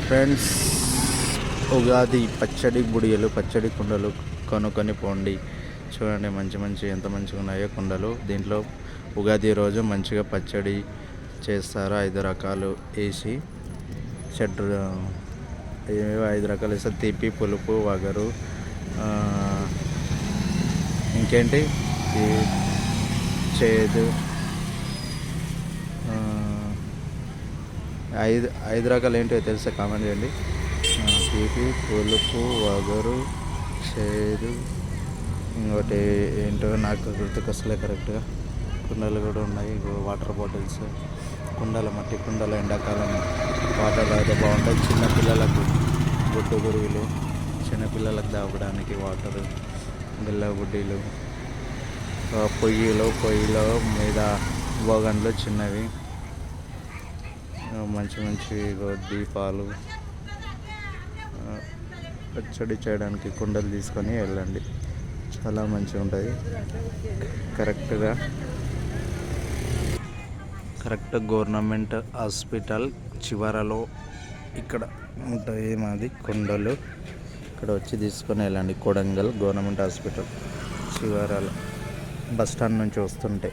Friends, Ugadi పచ్చడి బుడియలు, పచ్చడి కుండలు కొనుక్కొని పోండి. చూడండి మంచి మంచి ఎంత మంచిగా ఉన్నాయో కుండలు. దీంట్లో ఉగాది రోజు మంచిగా పచ్చడి చేస్తారు. 5 రకాలు వేసి ఏవేవో 5 రకాలు వేస్తారు. తీపి, పులుపు, వగరు, ఇంకేంటి చేదు, 5 రకాలు ఏంటో తెలిస్తే కామెంట్ చేయండి. తీపి, పులుపు, వగరు, చేదు, ఇంకోటి ఏంటో నాకు గుర్తుకొస్తలే కరెక్ట్గా. కుండలు కూడా ఉన్నాయి. వాటర్ బాటిల్స్, కుండల మట్టి కుండలు ఎండాకాలం వాటర్ తాగితే బాగుంటాయి. చిన్నపిల్లలకు గుడ్డు గురువులు, చిన్నపిల్లలకు తాగడానికి వాటరు, బిల్ల బుడ్డీలు, పొయ్యిలో మీద బోగన్లు చిన్నవి, మంచి మంచి దీపాలు, పచ్చడి చేయడానికి కుండలు తీసుకొని వెళ్ళండి. చాలా మంచిగా ఉంటుంది. కరెక్ట్ గవర్నమెంట్ హాస్పిటల్ చివరలో ఇక్కడ ఉంటుంది మాది కుండలు. ఇక్కడ వచ్చి తీసుకొని వెళ్ళండి. కొడంగల్ గవర్నమెంట్ హాస్పిటల్ చివరలో బస్ స్టాండ్ నుంచి వస్తుంటే,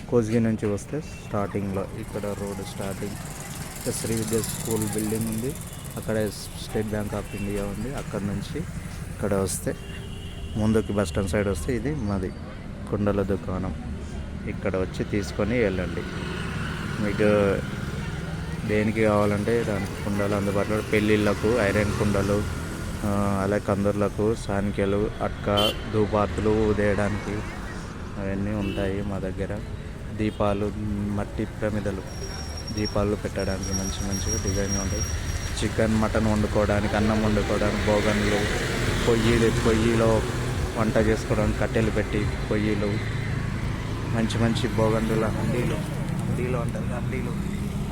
కోస్గి నుంచి వస్తే స్టార్టింగ్లో ఇక్కడ రోడ్ స్టార్టింగ్ శ్రీ విద్యా స్కూల్ బిల్డింగ్ ఉంది. అక్కడ స్టేట్ బ్యాంక్ ఆఫ్ ఇండియా ఉంది. అక్కడ నుంచి ఇక్కడ వస్తే ముందుకి బస్ స్టాండ్ సైడ్ వస్తే ఇది మాది కుండల దుకాణం. ఇక్కడ వచ్చి తీసుకొని వెళ్ళండి. మీకు దేనికి కావాలంటే దానికి కుండలు అందుబాటులో. పెళ్ళిళ్ళకు ఐరన్ కుండలు, అలాగే కందర్లకు, సానికలు, అట్క, ధూపార్తులు ఉదేయడానికి అవన్నీ ఉంటాయి మా దగ్గర. దీపాలు, మట్టి ప్రమిదలు, దీపాలు పెట్టడానికి మంచిగా డిజైన్గా ఉంటాయి. చికెన్, మటన్ వండుకోవడానికి, అన్నం వండుకోవడానికి బోగన్లు, పొయ్యిలో వంట చేసుకోవడానికి కట్టెలు పెట్టి పొయ్యిలు, మంచి బోగన్ల హండీలు అంటారు, హండీలు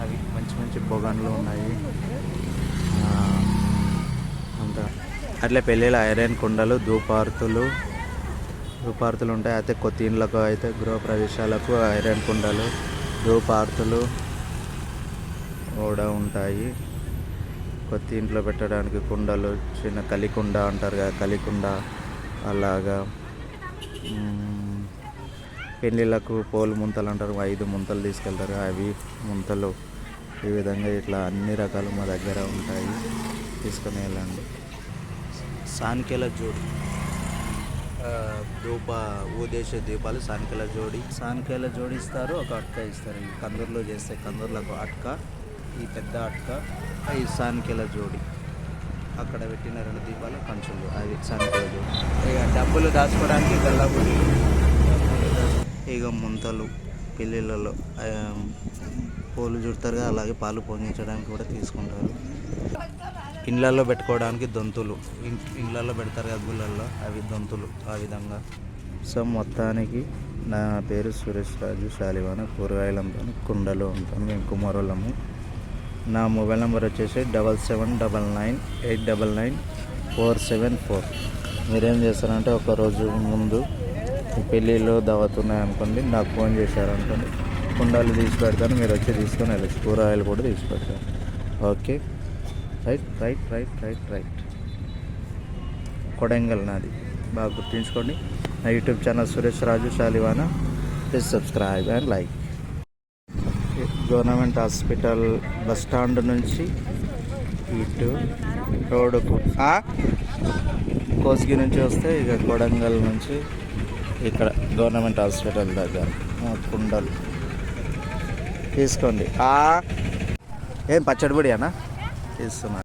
అవి మంచి బోగన్లు ఉన్నాయి. అంతా అట్లే పెళ్ళిళ్ళ ఐరన్ కుండలు, ధూపార్తులు ఉంటాయి. అయితే కొత్త ఇండ్లకు అయితే గృహప్రవేశాలకు ఐరన్ కుండలు, ధూపార్తులు కూడా ఉంటాయి. కొత్త ఇంట్లో పెట్టడానికి కుండలు, చిన్న కలికుండ అంటారు కదా, కలికుండ అలాగా. పెళ్ళిళ్ళకు పోలు ముంతలు అంటారు, 5 ముంతలు తీసుకెళ్తారు. అవి ముంతలు ఈ విధంగా ఇట్లా అన్ని రకాలు మా దగ్గర ఉంటాయి. తీసుకొని వెళ్ళండి. సానికెల జోడి ఊదేశ దీపాలు సానికెల జోడి ఇస్తారు. ఒక అట్క ఇస్తారు. ఈ కందూరులో చేస్తే కందూరులకు అట్క, ఈ పెద్ద అట్క, ఈ సానికెల జోడి. అక్కడ పెట్టిన 2 దీపాలు కంచులు, అవి సానికెల జోడి. ఇక డబ్బులు దాచుకోవడానికి గల్లబుడి, ఇక ముంతలు పెళ్ళిళ్ళలో పూలు చుడతారు కదా, అలాగే పాలు పొంగించడానికి కూడా తీసుకుంటారు. ఇండ్లలో పెట్టుకోవడానికి దొంతులు, ఇండ్లలో పెడతారు కదా గుళ్ళల్లో, అవి దొంతులు ఆ విధంగా. సో మొత్తానికి నా పేరు సురేష్ రాజు శాలివాన. కూరగాయలు అమ్ముతాను, కుండలు అమ్ముతాను. మేము కుమారులము. నా మొబైల్ నెంబర్ వచ్చేసి 7799899474. మీరేం చేస్తారంటే ఒకరోజు ముందు పెళ్ళిళ్ళు దావతున్నాయి అనుకోండి, నాకు ఫోన్ చేశారనుకోండి, కుండాలు తీసి పెడతాను. మీరు వచ్చి తీసుకొని వెళ్ళచ్చు. కూరగాయలు కూడా తీసి పెడతాను. Okay, right. కొడంగల్ నాది, బాగా గుర్తుంచుకోండి. నా YouTube channel Suresh Raju Shalivana. Please subscribe and like. Government hospital bus stand నుంచి ఇటు రోడ్డుకు కోస్గి నుంచి వస్తే ఇక కొడంగల్ నుంచి ఇక్కడ గవర్నమెంట్ హాస్పిటల్ దగ్గర కుండలు తీసుకోండి. ఏం పచ్చడి పొడి అన్న ఇస్తున్నా.